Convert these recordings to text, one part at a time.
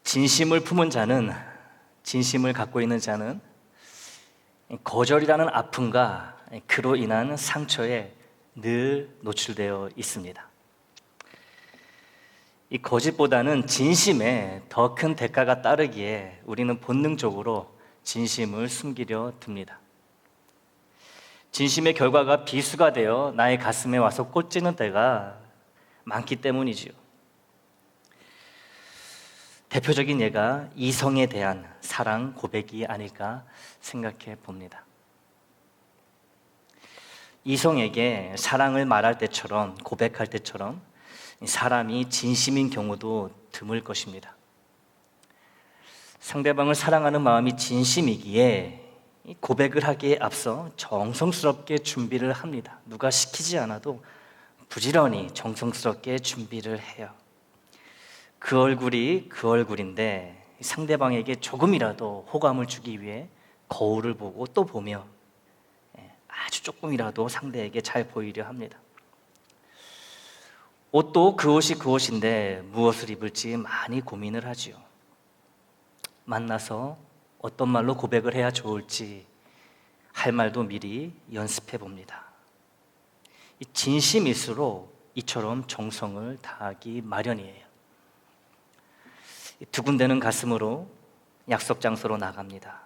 진심을 품은 자는, 진심을 갖고 있는 자는 거절이라는 아픔과 그로 인한 상처에 늘 노출되어 있습니다. 이 거짓보다는 진심에 더 큰 대가가 따르기에 우리는 본능적으로 진심을 숨기려 듭니다. 진심의 결과가 비수가 되어 나의 가슴에 와서 꽂히는 때가 많기 때문이지요. 대표적인 예가 이성에 대한 사랑 고백이 아닐까 생각해 봅니다. 이성에게 사랑을 말할 때처럼, 고백할 때처럼 사람이 진심인 경우도 드물 것입니다. 상대방을 사랑하는 마음이 진심이기에 고백을 하기에 앞서 정성스럽게 준비를 합니다. 누가 시키지 않아도 부지런히 정성스럽게 준비를 해요. 그 얼굴이 그 얼굴인데 상대방에게 조금이라도 호감을 주기 위해 거울을 보고 또 보며 아주 조금이라도 상대에게 잘 보이려 합니다. 옷도 그 옷이 그 옷인데 무엇을 입을지 많이 고민을 하지요. 만나서 어떤 말로 고백을 해야 좋을지 할 말도 미리 연습해 봅니다. 진심일수록 이처럼 정성을 다하기 마련이에요. 두근대는 가슴으로 약속 장소로 나갑니다.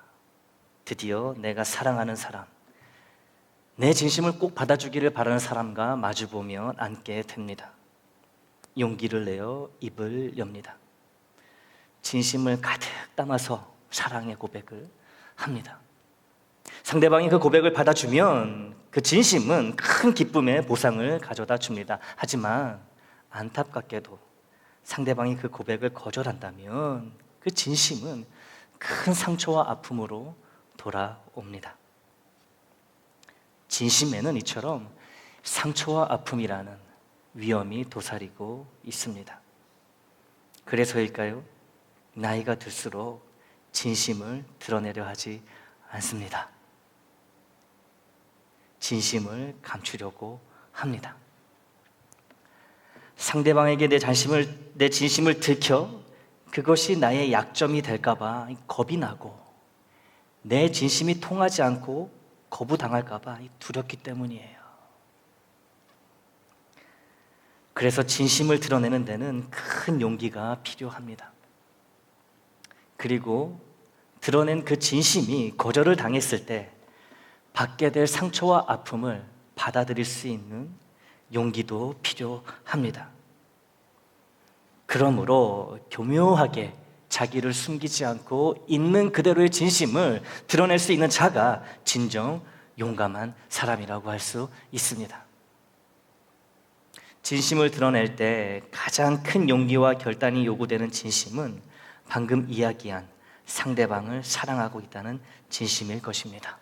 드디어 내가 사랑하는 사람, 내 진심을 꼭 받아주기를 바라는 사람과 마주보며 앉게 됩니다. 용기를 내어 입을 엽니다. 진심을 가득 담아서 사랑의 고백을 합니다. 상대방이 그 고백을 받아주면 그 진심은 큰 기쁨의 보상을 가져다 줍니다. 하지만 안타깝게도 상대방이 그 고백을 거절한다면 그 진심은 큰 상처와 아픔으로 돌아옵니다. 진심에는 이처럼 상처와 아픔이라는 위험이 도사리고 있습니다. 그래서일까요? 나이가 들수록 진심을 드러내려 하지 않습니다. 진심을 감추려고 합니다. 상대방에게 내 진심을 들켜 그것이 나의 약점이 될까봐 겁이 나고 내 진심이 통하지 않고 거부당할까봐 두렵기 때문이에요. 그래서 진심을 드러내는 데는 큰 용기가 필요합니다. 그리고 드러낸 그 진심이 거절을 당했을 때 받게 될 상처와 아픔을 받아들일 수 있는 용기도 필요합니다. 그러므로 교묘하게 자기를 숨기지 않고 있는 그대로의 진심을 드러낼 수 있는 자가 진정 용감한 사람이라고 할 수 있습니다. 진심을 드러낼 때 가장 큰 용기와 결단이 요구되는 진심은 방금 이야기한 상대방을 사랑하고 있다는 진심일 것입니다.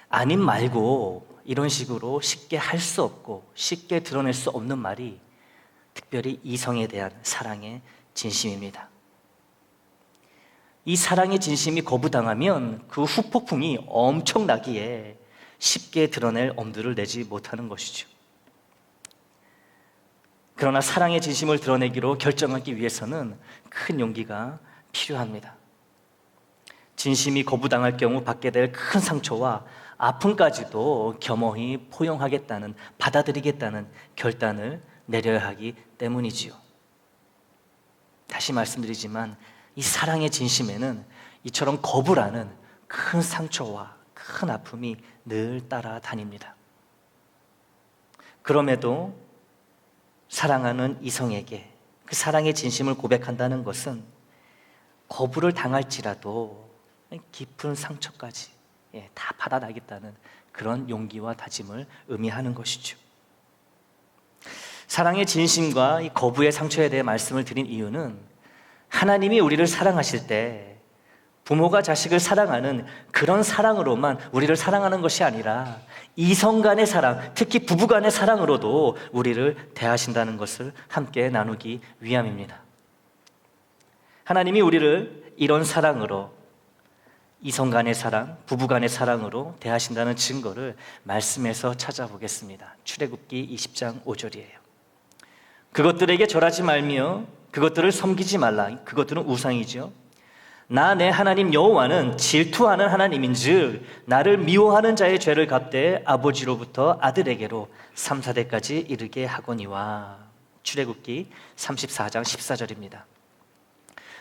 아님 말고 이런 식으로 쉽게 할 수 없고 쉽게 드러낼 수 없는 말이 특별히 이성에 대한 사랑의 진심입니다. 이 사랑의 진심이 거부당하면 그 후폭풍이 엄청나기에 쉽게 드러낼 엄두를 내지 못하는 것이죠. 그러나 사랑의 진심을 드러내기로 결정하기 위해서는 큰 용기가 필요합니다. 진심이 거부당할 경우 받게 될 큰 상처와 아픔까지도 겸허히 포용하겠다는, 받아들이겠다는 결단을 내려야 하기 때문이지요. 다시 말씀드리지만 이 사랑의 진심에는 이처럼 거부라는 큰 상처와 큰 아픔이 늘 따라다닙니다. 그럼에도 사랑하는 이성에게 그 사랑의 진심을 고백한다는 것은 거부를 당할지라도 깊은 상처까지 다 받아나겠다는 그런 용기와 다짐을 의미하는 것이죠. 사랑의 진심과 이 거부의 상처에 대해 말씀을 드린 이유는 하나님이 우리를 사랑하실 때 부모가 자식을 사랑하는 그런 사랑으로만 우리를 사랑하는 것이 아니라 이성 간의 사랑, 특히 부부 간의 사랑으로도 우리를 대하신다는 것을 함께 나누기 위함입니다. 하나님이 우리를 이런 사랑으로, 이성 간의 사랑, 부부 간의 사랑으로 대하신다는 증거를 말씀에서 찾아보겠습니다. 출애굽기 20장 5절이에요. 그것들에게 절하지 말며 그것들을 섬기지 말라. 그것들은 우상이죠. 나 내 하나님 여호와는 질투하는 하나님인즉 나를 미워하는 자의 죄를 갚되 아버지로부터 아들에게로 3, 4대까지 이르게 하거니와. 출애굽기 34장 14절입니다.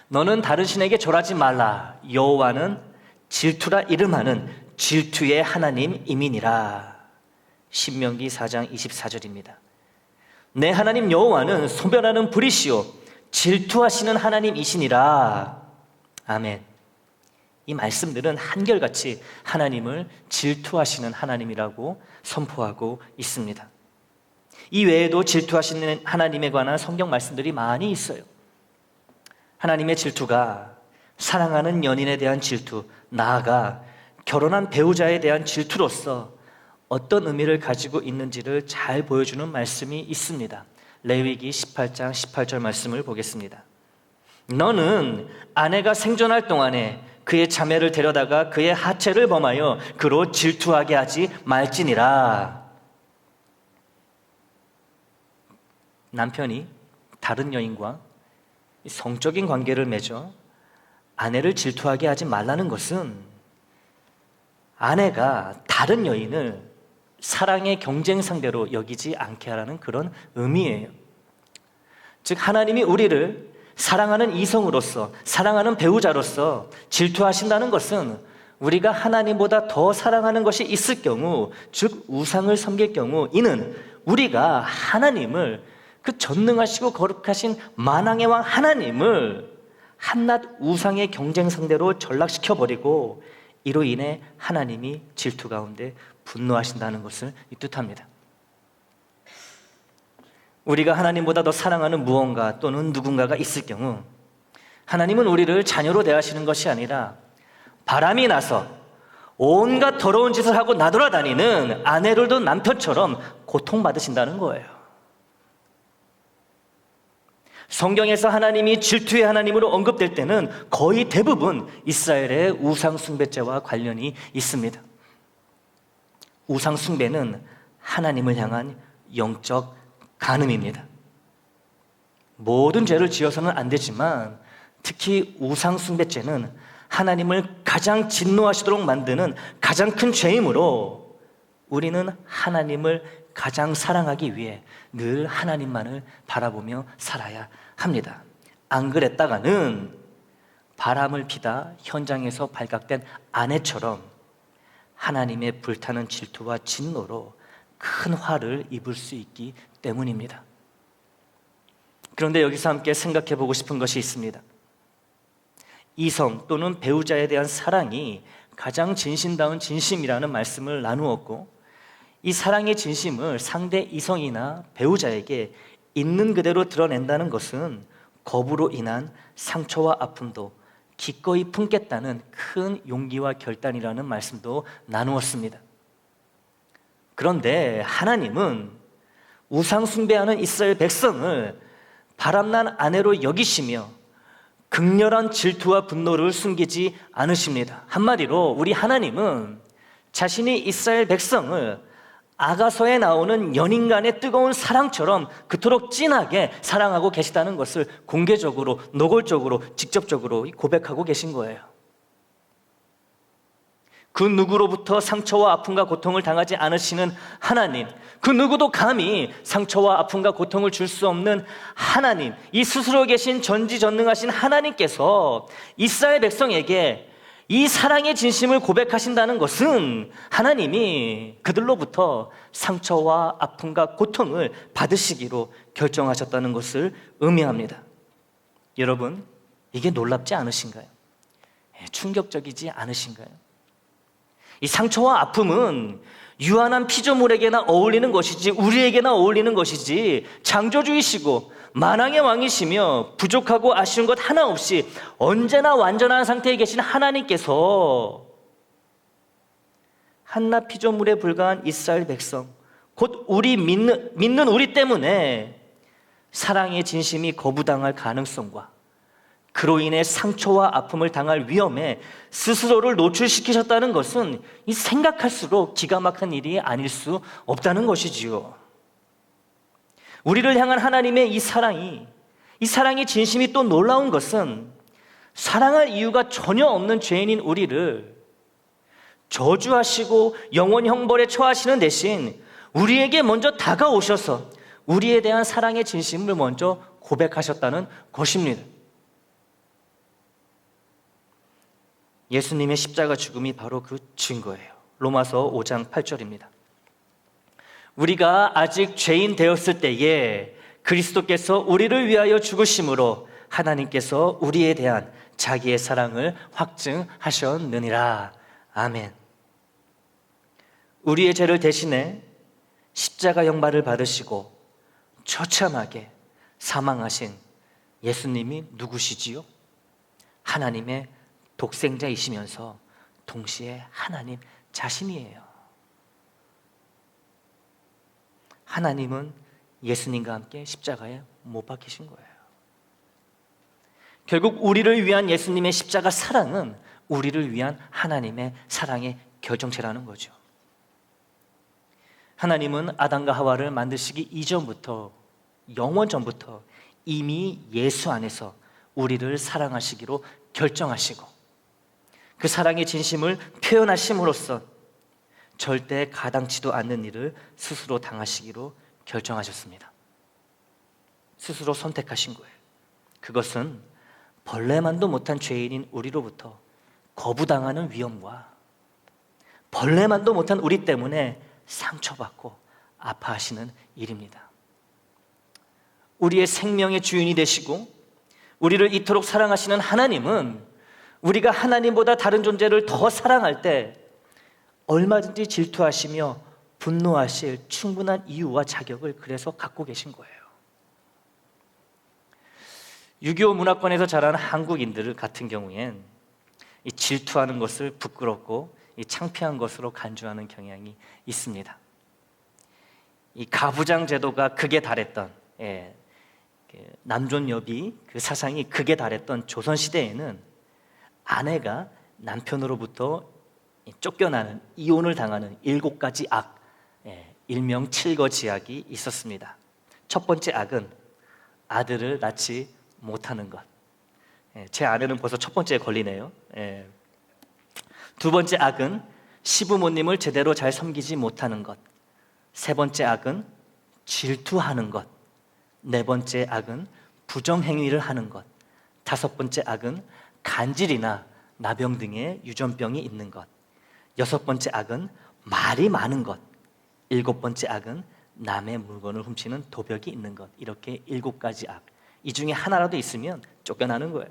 너는 다른 신에게 절하지 말라. 여호와는 질투라 이름하는 질투의 하나님이니라. 신명기 4장 24절입니다. 내 하나님 여호와는 소멸하는 불이시요 질투하시는 하나님이시니라. 아멘. 이 말씀들은 한결같이 하나님을 질투하시는 하나님이라고 선포하고 있습니다. 이 외에도 질투하시는 하나님에 관한 성경 말씀들이 많이 있어요. 하나님의 질투가 사랑하는 연인에 대한 질투, 나아가 결혼한 배우자에 대한 질투로서 어떤 의미를 가지고 있는지를 잘 보여주는 말씀이 있습니다. 레위기 18장 18절 말씀을 보겠습니다. 너는 아내가 생존할 동안에 그의 자매를 데려다가 그의 하체를 범하여 그로 질투하게 하지 말지니라. 남편이 다른 여인과 성적인 관계를 맺어 아내를 질투하게 하지 말라는 것은 아내가 다른 여인을 사랑의 경쟁 상대로 여기지 않게 하라는 그런 의미예요. 즉 하나님이 우리를 사랑하는 이성으로서, 사랑하는 배우자로서 질투하신다는 것은 우리가 하나님보다 더 사랑하는 것이 있을 경우, 즉 우상을 섬길 경우, 이는 우리가 하나님을, 그 전능하시고 거룩하신 만왕의 왕 하나님을 한낱 우상의 경쟁 상대로 전락시켜버리고 이로 인해 하나님이 질투 가운데 분노하신다는 것을 뜻합니다. 우리가 하나님보다 더 사랑하는 무언가 또는 누군가가 있을 경우 하나님은 우리를 자녀로 대하시는 것이 아니라 바람이 나서 온갖 더러운 짓을 하고 나돌아다니는 아내를 둔 남편처럼 고통받으신다는 거예요. 성경에서 하나님이 질투의 하나님으로 언급될 때는 거의 대부분 이스라엘의 우상 숭배죄와 관련이 있습니다. 우상 숭배는 하나님을 향한 영적 간음입니다. 모든 죄를 지어서는 안 되지만 특히 우상 숭배죄는 하나님을 가장 진노하시도록 만드는 가장 큰 죄이므로 우리는 하나님을 가장 사랑하기 위해 늘 하나님만을 바라보며 살아야 합니다. 안 그랬다가는 바람을 피다 현장에서 발각된 아내처럼 하나님의 불타는 질투와 진노로 큰 화를 입을 수 있기 때문입니다. 그런데 여기서 함께 생각해 보고 싶은 것이 있습니다. 이성 또는 배우자에 대한 사랑이 가장 진심다운 진심이라는 말씀을 나누었고, 이 사랑의 진심을 상대 이성이나 배우자에게 있는 그대로 드러낸다는 것은 거부로 인한 상처와 아픔도 기꺼이 품겠다는 큰 용기와 결단이라는 말씀도 나누었습니다. 그런데 하나님은 우상 숭배하는 이스라엘 백성을 바람난 아내로 여기시며 극렬한 질투와 분노를 숨기지 않으십니다. 한마디로 우리 하나님은 자신이 이스라엘 백성을 아가서에 나오는 연인 간의 뜨거운 사랑처럼 그토록 진하게 사랑하고 계시다는 것을 공개적으로, 노골적으로, 직접적으로 고백하고 계신 거예요. 그 누구로부터 상처와 아픔과 고통을 당하지 않으시는 하나님, 그 누구도 감히 상처와 아픔과 고통을 줄 수 없는 하나님, 이 스스로 계신 전지전능하신 하나님께서 이스라엘 백성에게 이 사랑의 진심을 고백하신다는 것은 하나님이 그들로부터 상처와 아픔과 고통을 받으시기로 결정하셨다는 것을 의미합니다. 여러분, 이게 놀랍지 않으신가요? 충격적이지 않으신가요? 이 상처와 아픔은 유한한 피조물에게나 어울리는 것이지 우리에게나 어울리는 것이지, 창조주이시고 만왕의 왕이시며 부족하고 아쉬운 것 하나 없이 언제나 완전한 상태에 계신 하나님께서 한낱 피조물에 불과한 이스라엘 백성, 곧 우리 믿는 우리 때문에 사랑의 진심이 거부당할 가능성과 그로 인해 상처와 아픔을 당할 위험에 스스로를 노출시키셨다는 것은 이 생각할수록 기가 막힌 일이 아닐 수 없다는 것이지요. 우리를 향한 하나님의 이 사랑이, 이 사랑의 진심이 또 놀라운 것은 사랑할 이유가 전혀 없는 죄인인 우리를 저주하시고 영원 형벌에 처하시는 대신 우리에게 먼저 다가오셔서 우리에 대한 사랑의 진심을 먼저 고백하셨다는 것입니다. 예수님의 십자가 죽음이 바로 그 증거예요. 로마서 5장 8절입니다. 우리가 아직 죄인 되었을 때에 그리스도께서 우리를 위하여 죽으심으로 하나님께서 우리에 대한 자기의 사랑을 확증하셨느니라. 아멘. 우리의 죄를 대신해 십자가 형벌을 받으시고 처참하게 사망하신 예수님이 누구시지요? 하나님의 독생자이시면서 동시에 하나님 자신이에요. 하나님은 예수님과 함께 십자가에 못 박히신 거예요. 결국 우리를 위한 예수님의 십자가 사랑은 우리를 위한 하나님의 사랑의 결정체라는 거죠. 하나님은 아담과 하와를 만드시기 이전부터, 영원 전부터 이미 예수 안에서 우리를 사랑하시기로 결정하시고 그 사랑의 진심을 표현하심으로써 절대 가당치도 않는 일을 스스로 당하시기로 결정하셨습니다. 스스로 선택하신 거예요. 그것은 벌레만도 못한 죄인인 우리로부터 거부당하는 위험과 벌레만도 못한 우리 때문에 상처받고 아파하시는 일입니다. 우리의 생명의 주인이 되시고 우리를 이토록 사랑하시는 하나님은 우리가 하나님보다 다른 존재를 더 사랑할 때 얼마든지 질투하시며 분노하실 충분한 이유와 자격을 그래서 갖고 계신 거예요. 6.25 문화권에서 자란 한국인들 같은 경우엔 이 질투하는 것을 부끄럽고 이 창피한 것으로 간주하는 경향이 있습니다. 이 가부장 제도가 극에 달했던 남존여비 그 사상이 극에 달했던 조선시대에는 아내가 남편으로부터 쫓겨나는, 이혼을 당하는 7가지 악, 일명 칠거지악이 있었습니다. 첫 번째 악은 아들을 낳지 못하는 것. 제 아내는 벌써 첫 번째에 걸리네요. 두 번째 악은 시부모님을 제대로 잘 섬기지 못하는 것. 세 번째 악은 질투하는 것. 네 번째 악은 부정행위를 하는 것. 다섯 번째 악은 간질이나 나병 등의 유전병이 있는 것. 여섯 번째 악은 말이 많은 것. 일곱 번째 악은 남의 물건을 훔치는 도벽이 있는 것. 이렇게 7가지 악. 이 중에 하나라도 있으면 쫓겨나는 거예요.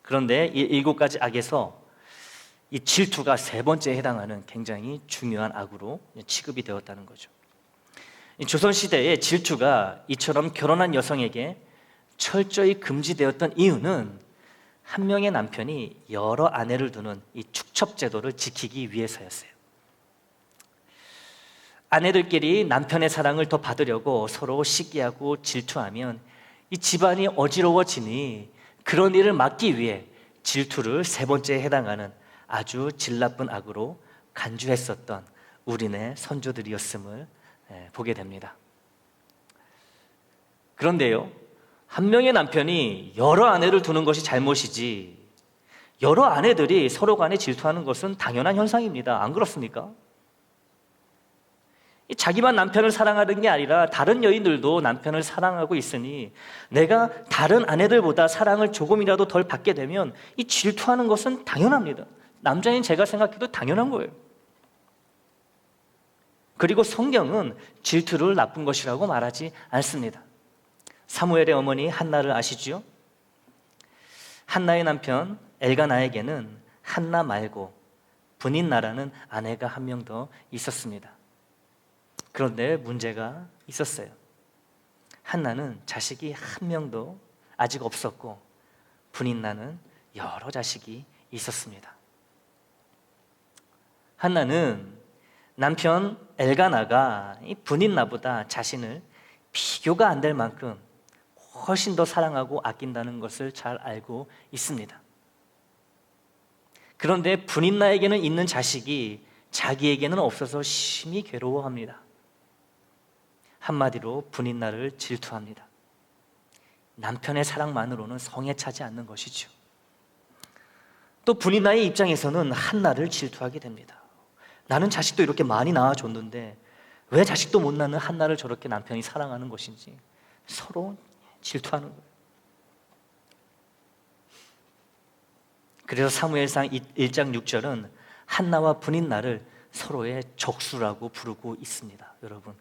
그런데 이 7가지 악에서 이 질투가 세 번째에 해당하는 굉장히 중요한 악으로 취급이 되었다는 거죠. 조선시대에 질투가 이처럼 결혼한 여성에게 철저히 금지되었던 이유는 한 명의 남편이 여러 아내를 두는 이 축첩제도를 지키기 위해서였어요. 아내들끼리 남편의 사랑을 더 받으려고 서로 시기하고 질투하면 이 집안이 어지러워지니 그런 일을 막기 위해 질투를 세 번째에 해당하는 아주 질 나쁜 악으로 간주했었던 우리네 선조들이었음을 보게 됩니다. 그런데요, 한 명의 남편이 여러 아내를 두는 것이 잘못이지 여러 아내들이 서로 간에 질투하는 것은 당연한 현상입니다. 안 그렇습니까? 자기만 남편을 사랑하는 게 아니라 다른 여인들도 남편을 사랑하고 있으니 내가 다른 아내들보다 사랑을 조금이라도 덜 받게 되면 이 질투하는 것은 당연합니다. 남자인 제가 생각해도 당연한 거예요. 그리고 성경은 질투를 나쁜 것이라고 말하지 않습니다. 사무엘의 어머니 한나를 아시죠? 한나의 남편 엘가나에게는 한나 말고 분인나라는 아내가 한 명 더 있었습니다. 그런데 문제가 있었어요. 한나는 자식이 한 명도 아직 없었고 분인나는 여러 자식이 있었습니다. 한나는 남편 엘가나가 이 분인나보다 자신을 비교가 안 될 만큼 훨씬 더 사랑하고 아낀다는 것을 잘 알고 있습니다. 그런데 분인나에게는 있는 자식이 자기에게는 없어서 심히 괴로워합니다. 한마디로 분인나를 질투합니다. 남편의 사랑만으로는 성에 차지 않는 것이죠. 또 분인나의 입장에서는 한나를 질투하게 됩니다. 나는 자식도 이렇게 많이 낳아줬는데 왜 자식도 못 낳는 한나를 저렇게 남편이 사랑하는 것인지 서로 질투하는 거예요. 그래서 사무엘상 1장 6절은 한나와 분인나를 서로의 적수라고 부르고 있습니다. 여러분,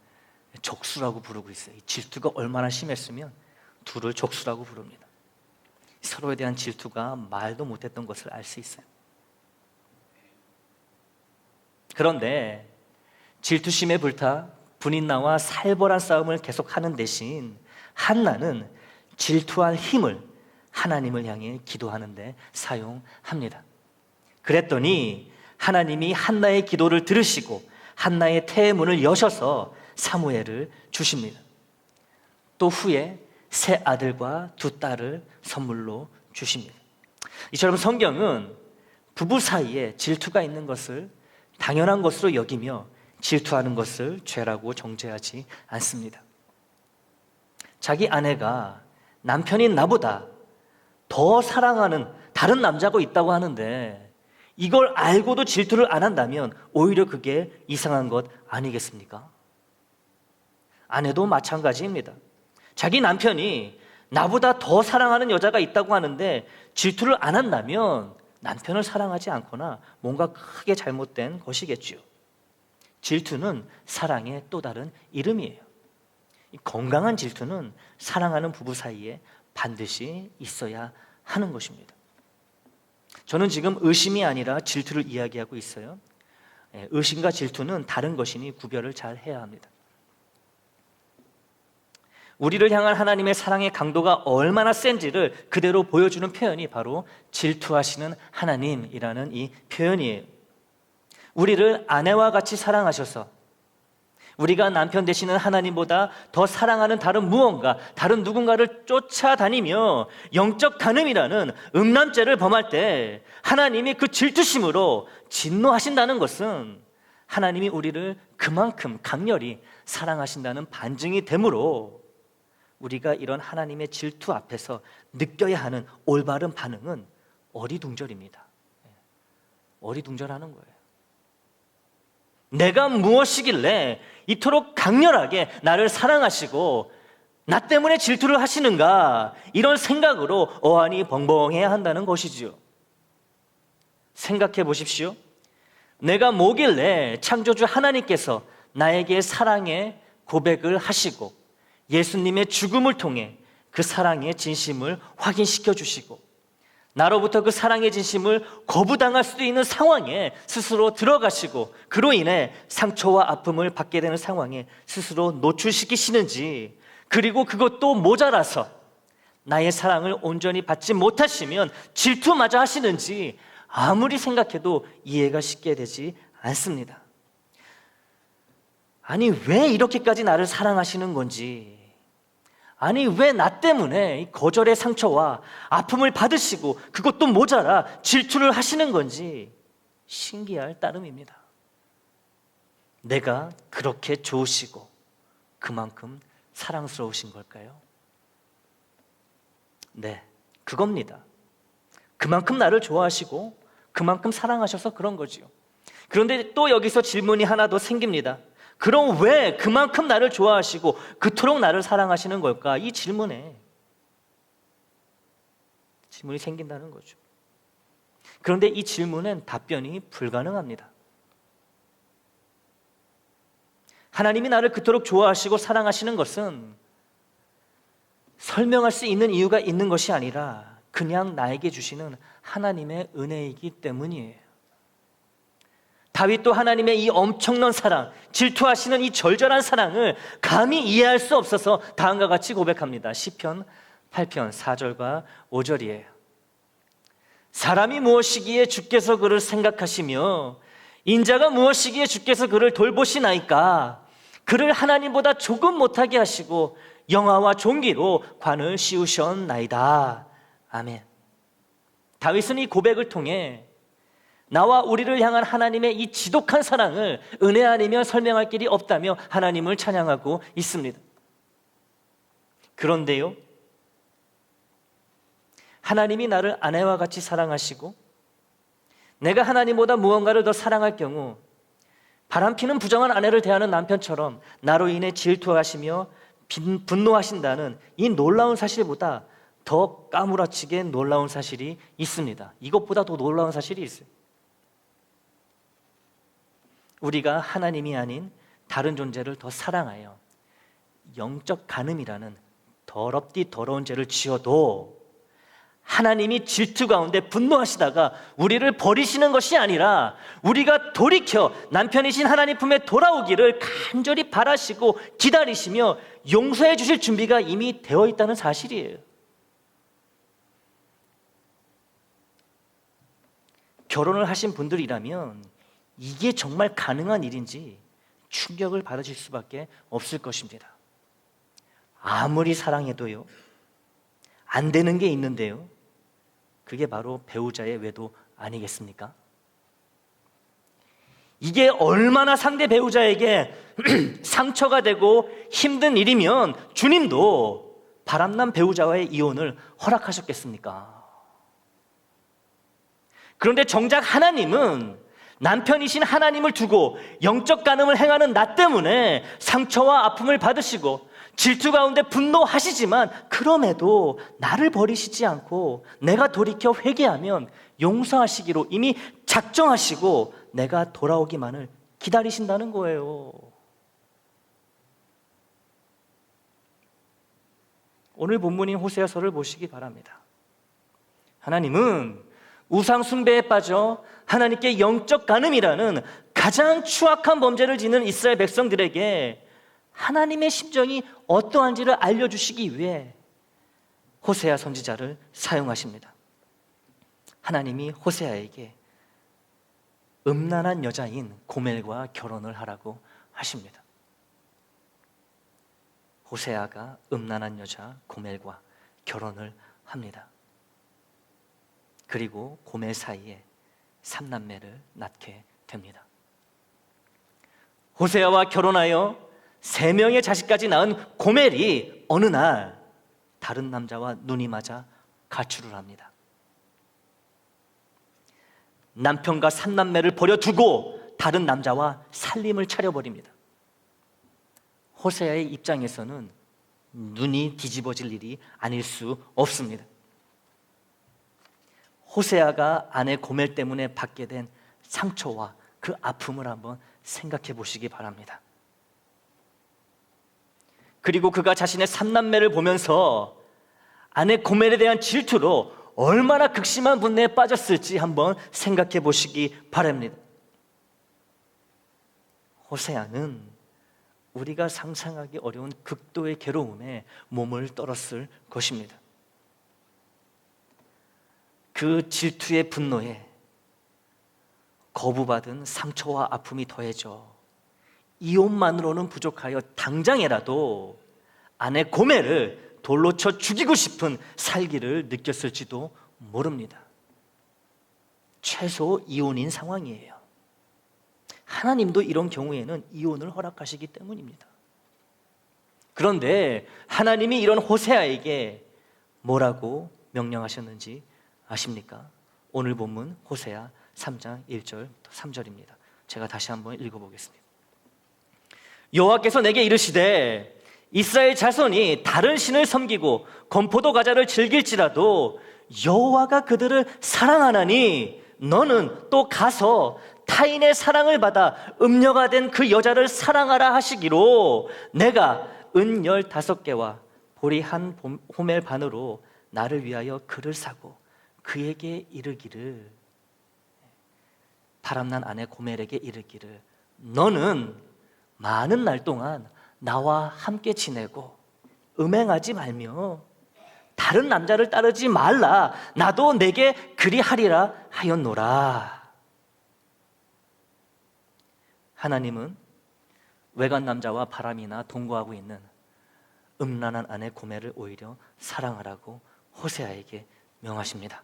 적수라고 부르고 있어요. 이 질투가 얼마나 심했으면 둘을 적수라고 부릅니다. 서로에 대한 질투가 말도 못했던 것을 알 수 있어요. 그런데 질투심에 불타 분인나와 살벌한 싸움을 계속하는 대신 한나는 질투할 힘을 하나님을 향해 기도하는 데 사용합니다. 그랬더니 하나님이 한나의 기도를 들으시고 한나의 태의 문을 여셔서 사무엘을 주십니다. 또 후에 세 아들과 두 딸을 선물로 주십니다. 이처럼 성경은 부부 사이에 질투가 있는 것을 당연한 것으로 여기며 질투하는 것을 죄라고 정죄하지 않습니다. 자기 아내가 남편인 나보다 더 사랑하는 다른 남자가 있다고 하는데 이걸 알고도 질투를 안 한다면 오히려 그게 이상한 것 아니겠습니까? 아내도 마찬가지입니다. 자기 남편이 나보다 더 사랑하는 여자가 있다고 하는데 질투를 안 한다면 남편을 사랑하지 않거나 뭔가 크게 잘못된 것이겠지요. 질투는 사랑의 또 다른 이름이에요. 이 건강한 질투는 사랑하는 부부 사이에 반드시 있어야 하는 것입니다. 저는 지금 의심이 아니라 질투를 이야기하고 있어요. 의심과 질투는 다른 것이니 구별을 잘 해야 합니다. 우리를 향한 하나님의 사랑의 강도가 얼마나 센지를 그대로 보여주는 표현이 바로 질투하시는 하나님이라는 이 표현이에요. 우리를 아내와 같이 사랑하셔서 우리가 남편 되시는 하나님보다 더 사랑하는 다른 무언가, 다른 누군가를 쫓아다니며 영적 간음이라는 음란죄를 범할 때 하나님이 그 질투심으로 진노하신다는 것은 하나님이 우리를 그만큼 강렬히 사랑하신다는 반증이 되므로 우리가 이런 하나님의 질투 앞에서 느껴야 하는 올바른 반응은 어리둥절입니다. 어리둥절하는 거예요. 내가 무엇이길래 이토록 강렬하게 나를 사랑하시고 나 때문에 질투를 하시는가, 이런 생각으로 어안이 벙벙해야 한다는 것이지요. 생각해 보십시오. 내가 뭐길래 창조주 하나님께서 나에게 사랑의 고백을 하시고 예수님의 죽음을 통해 그 사랑의 진심을 확인시켜 주시고 나로부터 그 사랑의 진심을 거부당할 수도 있는 상황에 스스로 들어가시고 그로 인해 상처와 아픔을 받게 되는 상황에 스스로 노출시키시는지, 그리고 그것도 모자라서 나의 사랑을 온전히 받지 못하시면 질투마저 하시는지 아무리 생각해도 이해가 쉽게 되지 않습니다. 아니, 왜 이렇게까지 나를 사랑하시는 건지, 아니 왜 나 때문에 이 거절의 상처와 아픔을 받으시고 그것도 모자라 질투를 하시는 건지 신기할 따름입니다. 내가 그렇게 좋으시고 그만큼 사랑스러우신 걸까요? 네, 그겁니다. 그만큼 나를 좋아하시고 그만큼 사랑하셔서 그런 거지요. 그런데 또 여기서 질문이 하나 더 생깁니다. 그럼 왜 그만큼 나를 좋아하시고 그토록 나를 사랑하시는 걸까? 이 질문이 생긴다는 거죠. 그런데 이 질문엔 답변이 불가능합니다. 하나님이 나를 그토록 좋아하시고 사랑하시는 것은 설명할 수 있는 이유가 있는 것이 아니라 그냥 나에게 주시는 하나님의 은혜이기 때문이에요. 다윗도 하나님의 이 엄청난 사랑, 질투하시는 이 절절한 사랑을 감히 이해할 수 없어서 다음과 같이 고백합니다. 시편 8편 4절과 5절이에요. 사람이 무엇이기에 주께서 그를 생각하시며 인자가 무엇이기에 주께서 그를 돌보시나이까. 그를 하나님보다 조금 못하게 하시고 영화와 존귀로 관을 씌우셨나이다. 아멘. 다윗은 이 고백을 통해 나와 우리를 향한 하나님의 이 지독한 사랑을 은혜 아니면 설명할 길이 없다며 하나님을 찬양하고 있습니다. 그런데요, 하나님이 나를 아내와 같이 사랑하시고 내가 하나님보다 무언가를 더 사랑할 경우 바람피는 부정한 아내를 대하는 남편처럼 나로 인해 질투하시며 분노하신다는 이 놀라운 사실보다 더 까무라치게 놀라운 사실이 있습니다. 이것보다 더 놀라운 사실이 있어요. 우리가 하나님이 아닌 다른 존재를 더 사랑하여 영적 간음이라는 더럽디 더러운 죄를 지어도 하나님이 질투 가운데 분노하시다가 우리를 버리시는 것이 아니라 우리가 돌이켜 남편이신 하나님 품에 돌아오기를 간절히 바라시고 기다리시며 용서해 주실 준비가 이미 되어 있다는 사실이에요. 결혼을 하신 분들이라면 이게 정말 가능한 일인지 충격을 받으실 수밖에 없을 것입니다. 아무리 사랑해도요, 안 되는 게 있는데요, 그게 바로 배우자의 외도 아니겠습니까? 이게 얼마나 상대 배우자에게 상처가 되고 힘든 일이면 주님도 바람난 배우자와의 이혼을 허락하셨겠습니까? 그런데 정작 하나님은 남편이신 하나님을 두고 영적 간음을 행하는 나 때문에 상처와 아픔을 받으시고 질투 가운데 분노하시지만 그럼에도 나를 버리시지 않고 내가 돌이켜 회개하면 용서하시기로 이미 작정하시고 내가 돌아오기만을 기다리신다는 거예요. 오늘 본문인 호세아서를 보시기 바랍니다. 하나님은 우상 숭배에 빠져 하나님께 영적 간음이라는 가장 추악한 범죄를 짓는 이스라엘 백성들에게 하나님의 심정이 어떠한지를 알려주시기 위해 호세아 선지자를 사용하십니다. 하나님이 호세아에게 음란한 여자인 고멜과 결혼을 하라고 하십니다. 호세아가 음란한 여자 고멜과 결혼을 합니다. 그리고 고멜 사이에 3남매를 낳게 됩니다. 호세아와 결혼하여 3명의 자식까지 낳은 고멜이 어느 날 다른 남자와 눈이 맞아 가출을 합니다. 남편과 3남매를 버려두고 다른 남자와 살림을 차려버립니다. 호세아의 입장에서는 눈이 뒤집어질 일이 아닐 수 없습니다. 호세아가 아내 고멜 때문에 받게 된 상처와 그 아픔을 한번 생각해 보시기 바랍니다. 그리고 그가 자신의 3남매를 보면서 아내 고멜에 대한 질투로 얼마나 극심한 분노에 빠졌을지 한번 생각해 보시기 바랍니다. 호세아는 우리가 상상하기 어려운 극도의 괴로움에 몸을 떨었을 것입니다. 그 질투의 분노에 거부받은 상처와 아픔이 더해져 이혼만으로는 부족하여 당장이라도 아내 고멜을 돌로 쳐 죽이고 싶은 살기를 느꼈을지도 모릅니다. 최소 이혼인 상황이에요. 하나님도 이런 경우에는 이혼을 허락하시기 때문입니다. 그런데 하나님이 이런 호세아에게 뭐라고 명령하셨는지 아십니까? 오늘 본문 호세아 3장 1절 3절입니다. 제가 다시 한번 읽어보겠습니다. 여호와께서 내게 이르시되 이스라엘 자손이 다른 신을 섬기고 건포도 과자를 즐길지라도 여호와가 그들을 사랑하나니 너는 또 가서 타인의 사랑을 받아 음녀가 된 그 여자를 사랑하라 하시기로 내가 은 15개와 보리 한 호멜 반으로 나를 위하여 그를 사고 그에게 이르기를, 바람난 아내 고멜에게 이르기를, 너는 많은 날 동안 나와 함께 지내고 음행하지 말며 다른 남자를 따르지 말라. 나도 내게 그리하리라 하였노라. 하나님은 외간 남자와 바람이나 동거하고 있는 음란한 아내 고멜을 오히려 사랑하라고 호세아에게 명하십니다.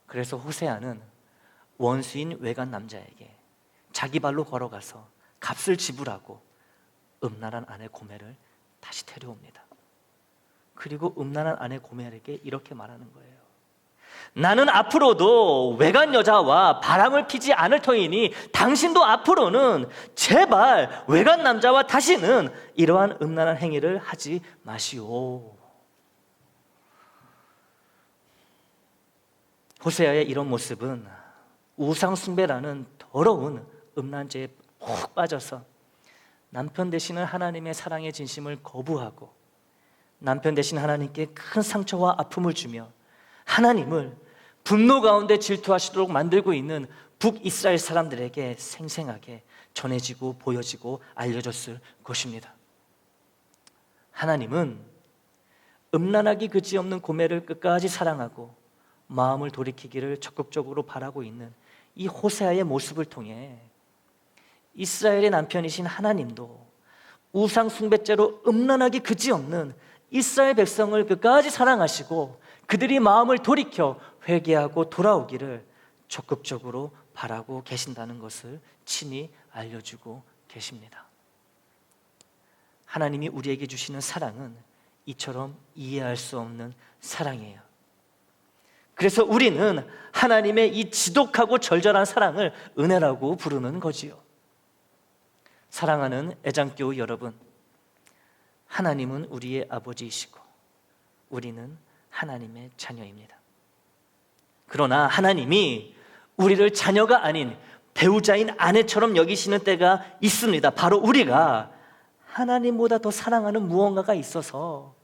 그래서 호세아는 원수인 외간 남자에게 자기 발로 걸어가서 값을 지불하고 음란한 아내 고멜을 다시 데려옵니다. 그리고 음란한 아내 고멜에게 이렇게 말하는 거예요. 나는 앞으로도 외간 여자와 바람을 피지 않을 터이니 당신도 앞으로는 제발 외간 남자와 다시는 이러한 음란한 행위를 하지 마시오. 호세아의 이런 모습은 우상 숭배라는 더러운 음란죄에 푹 빠져서 남편 되시는 하나님의 사랑의 진심을 거부하고 남편 되신 하나님께 큰 상처와 아픔을 주며 하나님을 분노 가운데 질투하시도록 만들고 있는 북이스라엘 사람들에게 생생하게 전해지고 보여지고 알려졌을 것입니다. 하나님은 음란하기 그지없는 고멜을 끝까지 사랑하고 마음을 돌이키기를 적극적으로 바라고 있는 이 호세아의 모습을 통해 이스라엘의 남편이신 하나님도 우상 숭배죄로 음란하기 그지없는 이스라엘 백성을 끝까지 사랑하시고 그들이 마음을 돌이켜 회개하고 돌아오기를 적극적으로 바라고 계신다는 것을 친히 알려주고 계십니다. 하나님이 우리에게 주시는 사랑은 이처럼 이해할 수 없는 사랑이에요. 그래서 우리는 하나님의 이 지독하고 절절한 사랑을 은혜라고 부르는 거지요. 사랑하는 애장교우 여러분, 하나님은 우리의 아버지이시고 우리는 하나님의 자녀입니다. 그러나 하나님이 우리를 자녀가 아닌 배우자인 아내처럼 여기시는 때가 있습니다. 바로 우리가 하나님보다 더 사랑하는 무언가가 있어서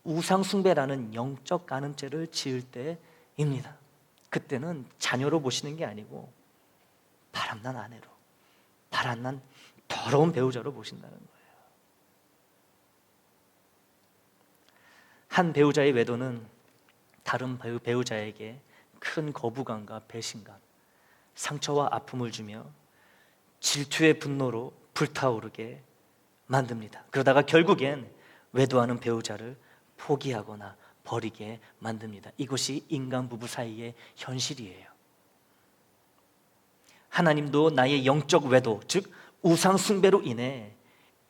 우상숭배라는 영적 간음죄를 지을 때입니다. 그때는 자녀로 보시는 게 아니고 바람난 아내로, 바람난 더러운 배우자로 보신다는 거예요. 한 배우자의 외도는 다른 배우자에게 큰 거부감과 배신감, 상처와 아픔을 주며 질투의 분노로 불타오르게 만듭니다. 그러다가 결국엔 외도하는 배우자를 포기하거나 버리게 만듭니다. 이것이 인간 부부 사이의 현실이에요. 하나님도 나의 영적 외도, 즉 우상 숭배로 인해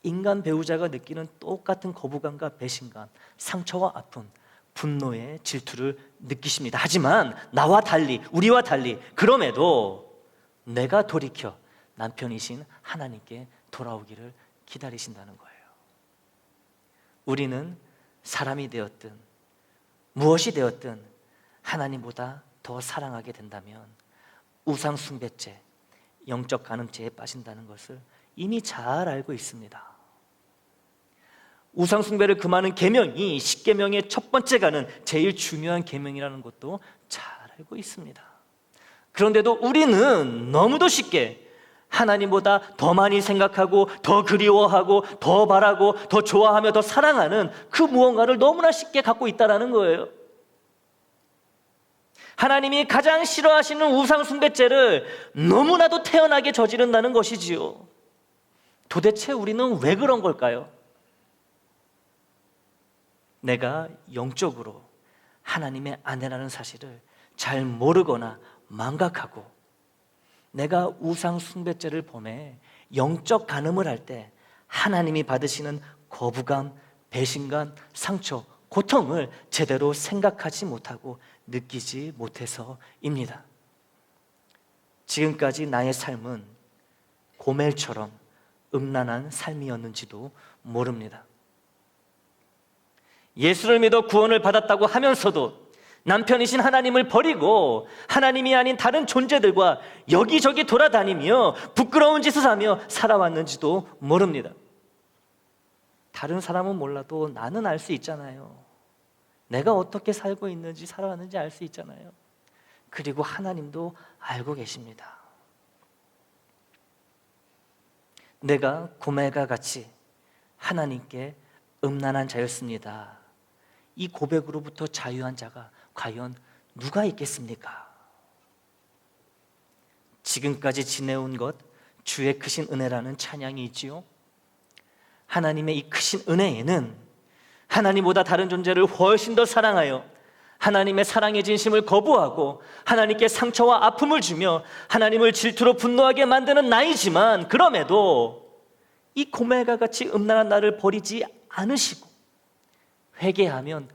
인간 배우자가 느끼는 똑같은 거부감과 배신감, 상처와 아픔, 분노의 질투를 느끼십니다. 하지만 나와 달리, 우리와 달리 그럼에도 내가 돌이켜 남편이신 하나님께 돌아오기를 기다리신다는 거예요. 우리는 사람이 되었든 무엇이 되었든 하나님보다 더 사랑하게 된다면 우상 숭배죄, 영적 간음죄에 빠진다는 것을 이미 잘 알고 있습니다. 우상 숭배를 금하는 계명이 10계명의 첫 번째가는 제일 중요한 계명이라는 것도 잘 알고 있습니다. 그런데도 우리는 너무도 쉽게 하나님보다 더 많이 생각하고 더 그리워하고 더 바라고 더 좋아하며 더 사랑하는 그 무언가를 너무나 쉽게 갖고 있다는 거예요. 하나님이 가장 싫어하시는 우상 숭배죄를 너무나도 태연하게 저지른다는 것이지요. 도대체 우리는 왜 그런 걸까요? 내가 영적으로 하나님의 아내라는 사실을 잘 모르거나 망각하고 내가 우상 숭배죄를 범해 영적 간음을 할 때 하나님이 받으시는 거부감, 배신감, 상처, 고통을 제대로 생각하지 못하고 느끼지 못해서입니다. 지금까지 나의 삶은 고멜처럼 음란한 삶이었는지도 모릅니다. 예수를 믿어 구원을 받았다고 하면서도 남편이신 하나님을 버리고 하나님이 아닌 다른 존재들과 여기저기 돌아다니며 부끄러운 짓을 하며 살아왔는지도 모릅니다. 다른 사람은 몰라도 나는 알 수 있잖아요. 내가 어떻게 살고 있는지 살아왔는지 알 수 있잖아요. 그리고 하나님도 알고 계십니다. 내가 고멜과 같이 하나님께 음란한 자였습니다. 이 고백으로부터 자유한 자가 과연 누가 있겠습니까? 지금까지 지내온 것 주의 크신 은혜라는 찬양이 있지요. 하나님의 이 크신 은혜에는 하나님보다 다른 존재를 훨씬 더 사랑하여 하나님의 사랑의 진심을 거부하고 하나님께 상처와 아픔을 주며 하나님을 질투로 분노하게 만드는 나이지만, 그럼에도 이 고멜과 같이 음란한 나를 버리지 않으시고 회개하면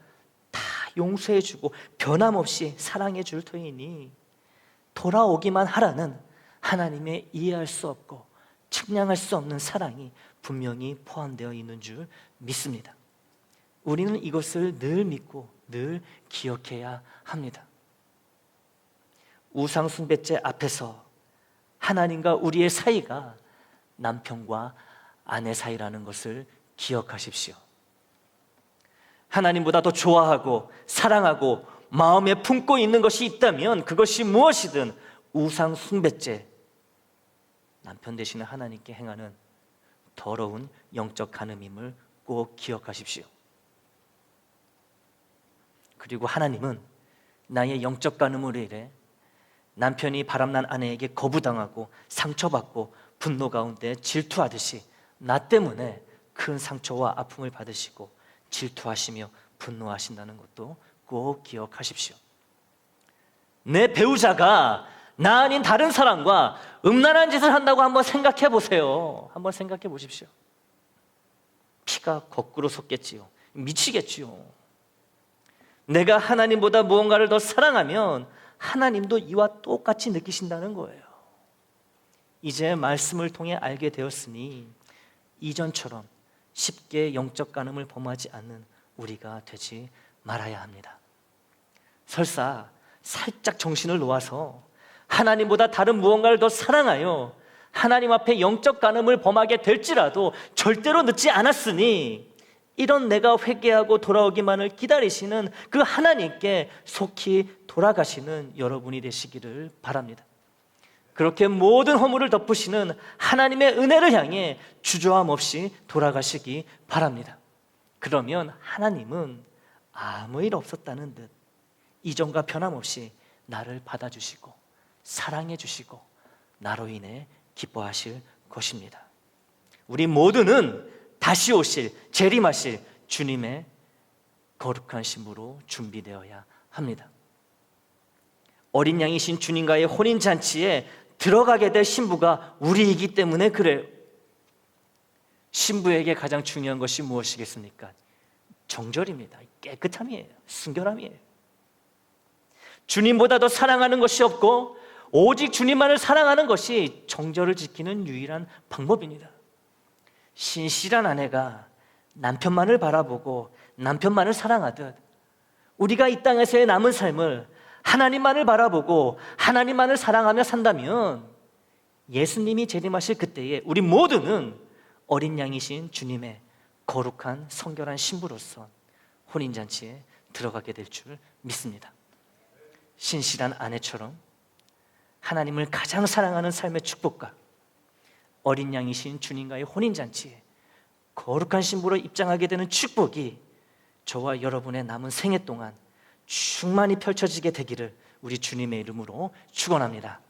다 용서해주고 변함없이 사랑해줄 터이니 돌아오기만 하라는 하나님의 이해할 수 없고 측량할 수 없는 사랑이 분명히 포함되어 있는 줄 믿습니다. 우리는 이것을 늘 믿고 늘 기억해야 합니다. 우상 숭배죄 앞에서 하나님과 우리의 사이가 남편과 아내 사이라는 것을 기억하십시오. 하나님보다 더 좋아하고 사랑하고 마음에 품고 있는 것이 있다면 그것이 무엇이든 우상 숭배죄, 남편 되시는 하나님께 행하는 더러운 영적 간음임을 꼭 기억하십시오. 그리고 하나님은 나의 영적 간음으로 인해 남편이 바람난 아내에게 거부당하고 상처받고 분노 가운데 질투하듯이 나 때문에 큰 상처와 아픔을 받으시고 질투하시며 분노하신다는 것도 꼭 기억하십시오. 내 배우자가 나 아닌 다른 사람과 음란한 짓을 한다고 한번 생각해 보세요. 한번 생각해 보십시오. 피가 거꾸로 솟겠지요. 미치겠지요. 내가 하나님보다 무언가를 더 사랑하면 하나님도 이와 똑같이 느끼신다는 거예요. 이제 말씀을 통해 알게 되었으니 이전처럼 쉽게 영적 간음을 범하지 않는 우리가 되지 말아야 합니다. 설사 살짝 정신을 놓아서 하나님보다 다른 무언가를 더 사랑하여 하나님 앞에 영적 간음을 범하게 될지라도 절대로 늦지 않았으니 이런 내가 회개하고 돌아오기만을 기다리시는 그 하나님께 속히 돌아가시는 여러분이 되시기를 바랍니다. 그렇게 모든 허물을 덮으시는 하나님의 은혜를 향해 주저함 없이 돌아가시기 바랍니다. 그러면 하나님은 아무 일 없었다는 듯 이전과 변함없이 나를 받아주시고 사랑해 주시고 나로 인해 기뻐하실 것입니다. 우리 모두는 다시 오실, 재림하실 주님의 거룩한 신부로 준비되어야 합니다. 어린 양이신 주님과의 혼인잔치에 들어가게 될 신부가 우리이기 때문에 그래요. 신부에게 가장 중요한 것이 무엇이겠습니까? 정절입니다. 깨끗함이에요. 순결함이에요. 주님보다 더 사랑하는 것이 없고 오직 주님만을 사랑하는 것이 정절을 지키는 유일한 방법입니다. 신실한 아내가 남편만을 바라보고 남편만을 사랑하듯 우리가 이 땅에서의 남은 삶을 하나님만을 바라보고 하나님만을 사랑하며 산다면 예수님이 재림하실 그때에 우리 모두는 어린 양이신 주님의 거룩한 성결한 신부로서 혼인잔치에 들어가게 될 줄 믿습니다. 신실한 아내처럼 하나님을 가장 사랑하는 삶의 축복과 어린 양이신 주님과의 혼인잔치에 거룩한 신부로 입장하게 되는 축복이 저와 여러분의 남은 생애 동안 충만히 펼쳐지게 되기를 우리 주님의 이름으로 축원합니다.